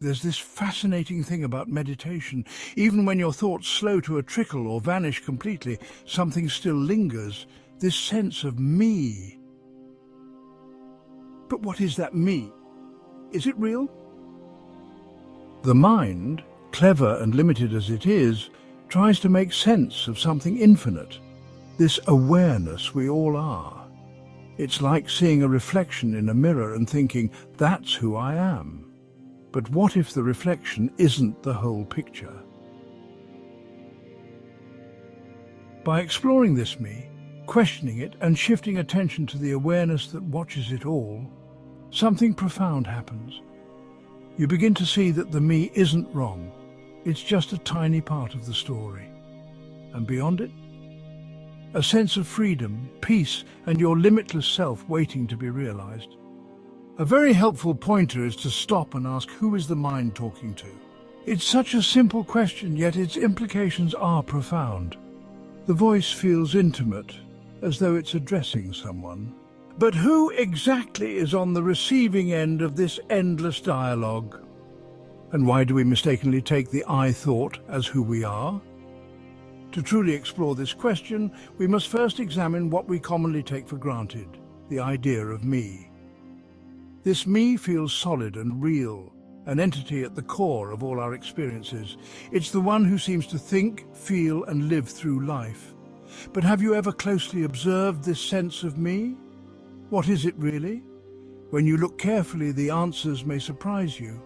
There's this fascinating thing about meditation. Even when your thoughts slow to a trickle or vanish completely, something still lingers, this sense of me. But what is that me? Is it real? The mind, clever and limited as it is, tries to make sense of something infinite, this awareness we all are. It's like seeing a reflection in a mirror and thinking, that's who I am. But what if the reflection isn't the whole picture? By exploring this me, questioning it and shifting attention to the awareness that watches it all, something profound happens. You begin to see that the me isn't wrong. It's just a tiny part of the story. And beyond it, a sense of freedom, peace, and your limitless self waiting to be realized. A very helpful pointer is to stop and ask, who is the mind talking to? It's such a simple question, yet its implications are profound. The voice feels intimate, as though it's addressing someone. But who exactly is on the receiving end of this endless dialogue? And why do we mistakenly take the I thought as who we are? To truly explore this question, we must first examine what we commonly take for granted, the idea of me. This me feels solid and real, an entity at the core of all our experiences. It's the one who seems to think, feel, and live through life. But have you ever closely observed this sense of me? What is it really? When you look carefully, the answers may surprise you.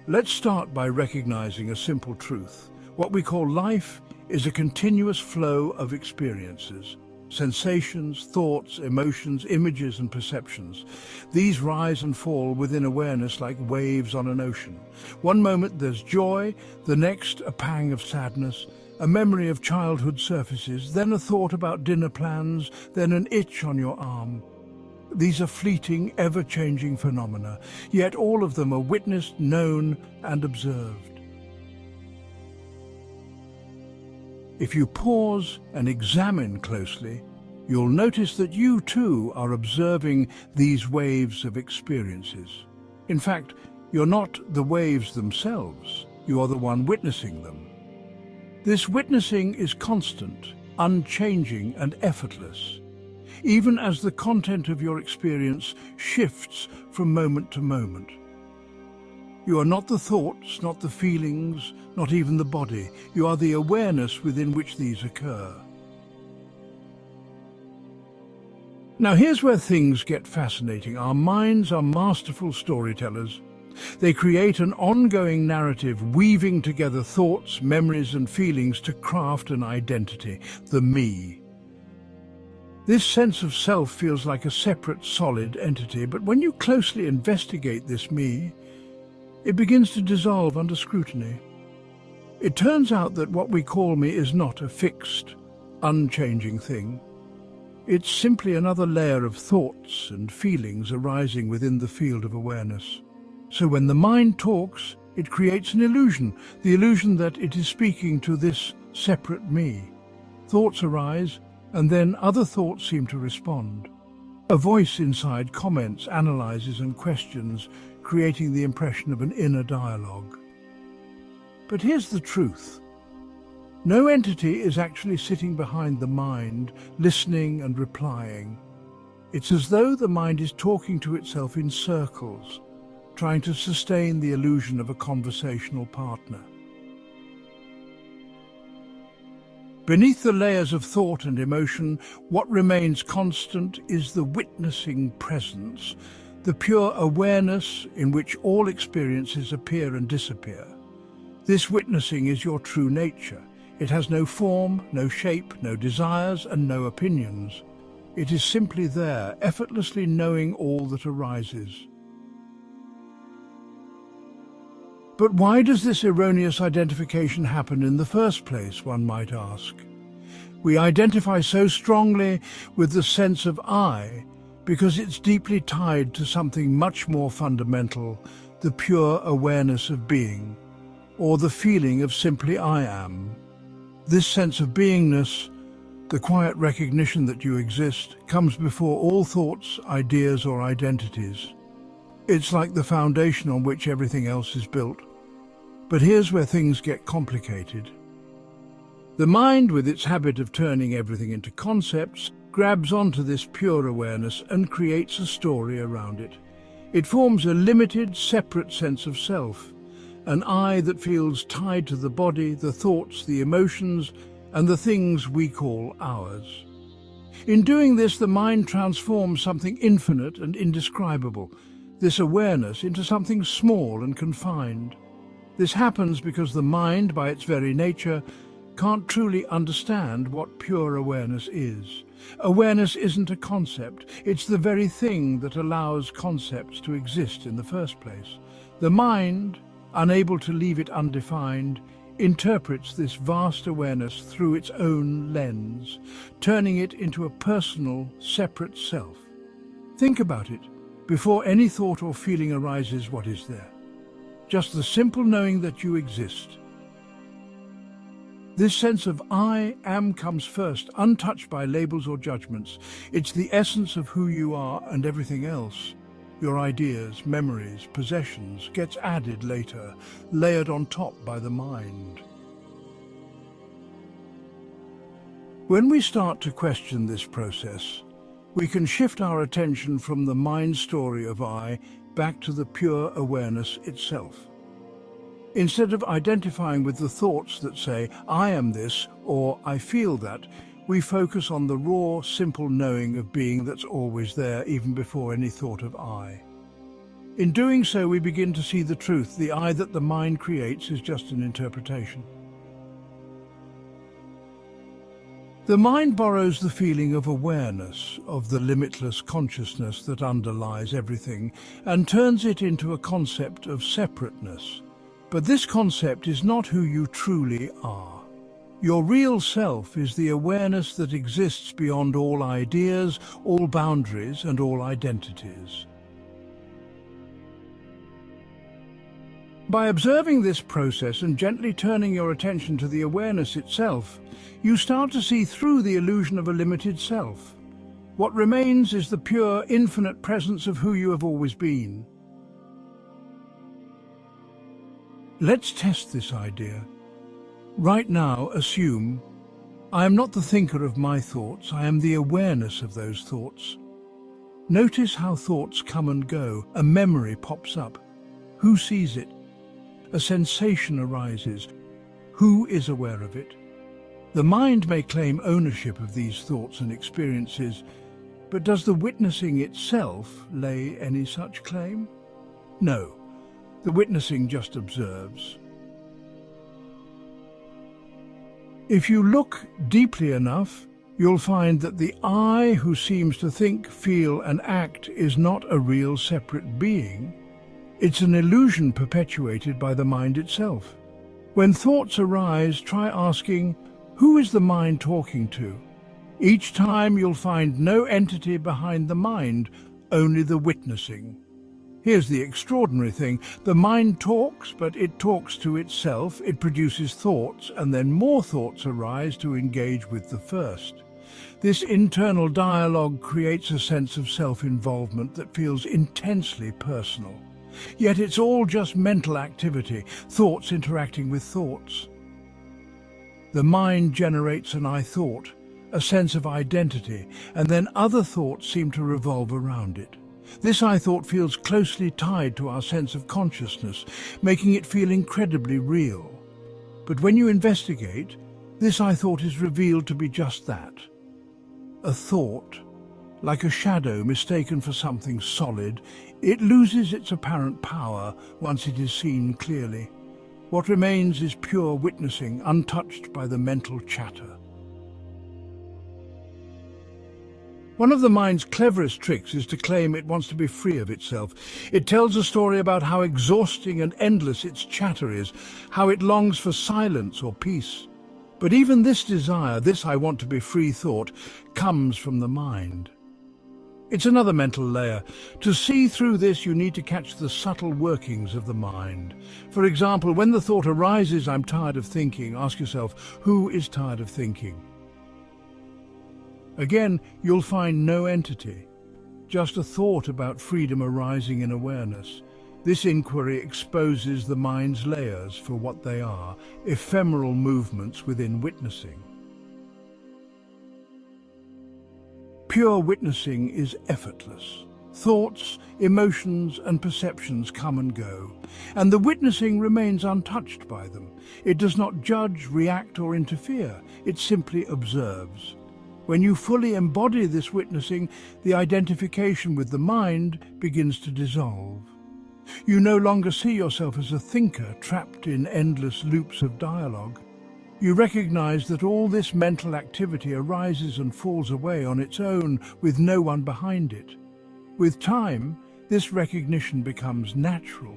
Let's start by recognizing a simple truth. What we call life is a continuous flow of experiences. Sensations, thoughts, emotions, images and perceptions. These rise and fall within awareness like waves on an ocean. One moment there's joy, the next a pang of sadness, a memory of childhood surfaces, then a thought about dinner plans, then an itch on your arm. These are fleeting, ever-changing phenomena, yet all of them are witnessed, known and observed. If you pause and examine closely, you'll notice that you too are observing these waves of experiences. In fact, you're not the waves themselves, you are the one witnessing them. This witnessing is constant, unchanging and effortless, even as the content of your experience shifts from moment to moment. You are not the thoughts, not the feelings, not even the body. You are the awareness within which these occur. Now here's where things get fascinating. Our minds are masterful storytellers. They create an ongoing narrative, weaving together thoughts, memories and feelings to craft an identity, the me. This sense of self feels like a separate, solid entity, but when you closely investigate this me, it begins to dissolve under scrutiny. It turns out that what we call me is not a fixed, unchanging thing. It's simply another layer of thoughts and feelings arising within the field of awareness. So when the mind talks, it creates an illusion, the illusion that it is speaking to this separate me. Thoughts arise, and then other thoughts seem to respond. A voice inside comments, analyzes and questions, creating the impression of an inner dialogue. But here's the truth. No entity is actually sitting behind the mind, listening and replying. It's as though the mind is talking to itself in circles, trying to sustain the illusion of a conversational partner. Beneath the layers of thought and emotion, what remains constant is the witnessing presence, the pure awareness in which all experiences appear and disappear. This witnessing is your true nature. It has no form, no shape, no desires, and no opinions. It is simply there, effortlessly knowing all that arises. But why does this erroneous identification happen in the first place, one might ask? We identify so strongly with the sense of I because it's deeply tied to something much more fundamental, the pure awareness of being, or the feeling of simply I am. This sense of beingness, the quiet recognition that you exist, comes before all thoughts, ideas or identities. It's like the foundation on which everything else is built. But here's where things get complicated. The mind, with its habit of turning everything into concepts, grabs onto this pure awareness and creates a story around it. It forms a limited, separate sense of self, an I that feels tied to the body, the thoughts, the emotions, and the things we call ours. In doing this, the mind transforms something infinite and indescribable, this awareness, into something small and confined. This happens because the mind, by its very nature, can't truly understand what pure awareness is. Awareness isn't a concept, it's the very thing that allows concepts to exist in the first place. The mind, unable to leave it undefined, interprets this vast awareness through its own lens, turning it into a personal, separate self. Think about it. Before any thought or feeling arises, what is there? Just the simple knowing that you exist. This sense of I am comes first, untouched by labels or judgments. It's the essence of who you are, and everything else, your ideas, memories, possessions, gets added later, layered on top by the mind. When we start to question this process, we can shift our attention from the mind story of I back to the pure awareness itself. Instead of identifying with the thoughts that say, I am this, or I feel that, we focus on the raw, simple knowing of being that's always there, even before any thought of I. In doing so, we begin to see the truth. The I that the mind creates is just an interpretation. The mind borrows the feeling of awareness, of the limitless consciousness that underlies everything, and turns it into a concept of separateness. But this concept is not who you truly are. Your real self is the awareness that exists beyond all ideas, all boundaries, and all identities. By observing this process and gently turning your attention to the awareness itself, you start to see through the illusion of a limited self. What remains is the pure, infinite presence of who you have always been. Let's test this idea. Right now, assume, I am not the thinker of my thoughts, I am the awareness of those thoughts. Notice how thoughts come and go. A memory pops up. Who sees it? A sensation arises. Who is aware of it? The mind may claim ownership of these thoughts and experiences, but does the witnessing itself lay any such claim? No. The witnessing just observes. If you look deeply enough, you'll find that the I who seems to think, feel, and act is not a real separate being. It's an illusion perpetuated by the mind itself. When thoughts arise, try asking, who is the mind talking to? Each time you'll find no entity behind the mind, only the witnessing. Here's the extraordinary thing. The mind talks, but it talks to itself. It produces thoughts, and then more thoughts arise to engage with the first. This internal dialogue creates a sense of self-involvement that feels intensely personal. Yet it's all just mental activity, thoughts interacting with thoughts. The mind generates an I thought, a sense of identity, and then other thoughts seem to revolve around it. This I thought feels closely tied to our sense of consciousness, making it feel incredibly real. But when you investigate, this I thought is revealed to be just that. A thought, like a shadow mistaken for something solid. It loses its apparent power once it is seen clearly. What remains is pure witnessing, untouched by the mental chatter. One of the mind's cleverest tricks is to claim it wants to be free of itself. It tells a story about how exhausting and endless its chatter is, how it longs for silence or peace. But even this desire, this I want to be free thought, comes from the mind. It's another mental layer. To see through this, you need to catch the subtle workings of the mind. For example, when the thought arises, I'm tired of thinking, ask yourself, who is tired of thinking? Again, you'll find no entity, just a thought about freedom arising in awareness. This inquiry exposes the mind's layers for what they are, ephemeral movements within witnessing. Pure witnessing is effortless. Thoughts, emotions, and perceptions come and go, and the witnessing remains untouched by them. It does not judge, react, or interfere. It simply observes. When you fully embody this witnessing, the identification with the mind begins to dissolve. You no longer see yourself as a thinker trapped in endless loops of dialogue. You recognize that all this mental activity arises and falls away on its own with no one behind it. With time, this recognition becomes natural.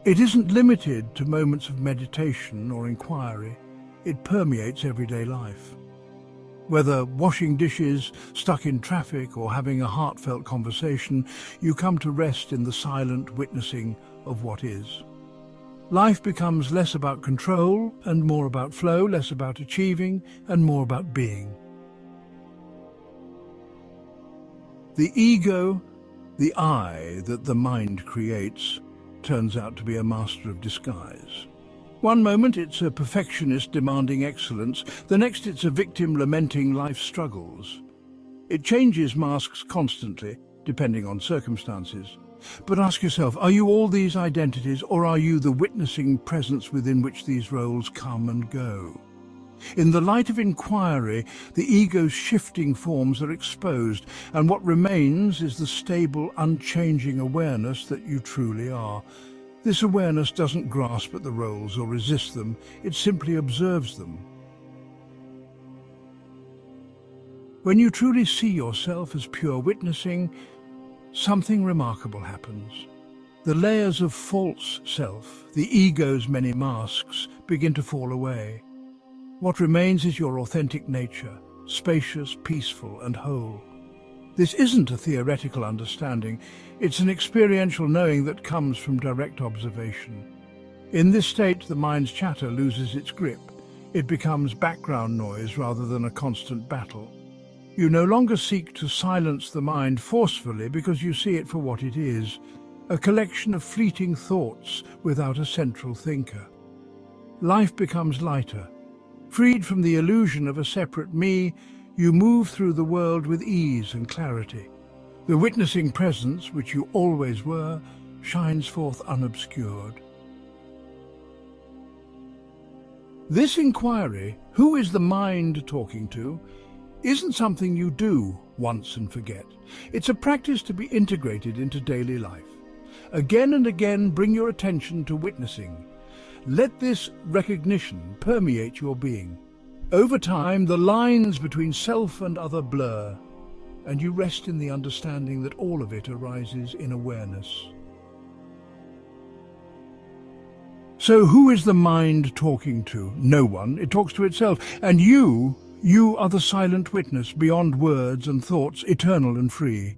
It isn't limited to moments of meditation or inquiry. It permeates everyday life. Whether washing dishes, stuck in traffic, or having a heartfelt conversation, you come to rest in the silent witnessing of what is. Life becomes less about control and more about flow, less about achieving and more about being. The ego, the I that the mind creates, turns out to be a master of disguise. One moment it's a perfectionist demanding excellence, the next it's a victim lamenting life's struggles. It changes masks constantly, depending on circumstances. But ask yourself, are you all these identities, or are you the witnessing presence within which these roles come and go? In the light of inquiry, the ego's shifting forms are exposed, and what remains is the stable, unchanging awareness that you truly are. This awareness doesn't grasp at the roles or resist them, it simply observes them. When you truly see yourself as pure witnessing, something remarkable happens. The layers of false self, the ego's many masks, begin to fall away. What remains is your authentic nature, spacious, peaceful, and whole. This isn't a theoretical understanding, it's an experiential knowing that comes from direct observation. In this state, the mind's chatter loses its grip. It becomes background noise rather than a constant battle. You no longer seek to silence the mind forcefully because you see it for what it is, a collection of fleeting thoughts without a central thinker. Life becomes lighter. Freed from the illusion of a separate me, you move through the world with ease and clarity. The witnessing presence, which you always were, shines forth unobscured. This inquiry, who is the mind talking to, isn't something you do once and forget. It's a practice to be integrated into daily life. Again and again, bring your attention to witnessing. Let this recognition permeate your being. Over time, the lines between self and other blur, and you rest in the understanding that all of it arises in awareness. So who is the mind talking to? No one. It talks to itself. And you are the silent witness, beyond words and thoughts, eternal and free.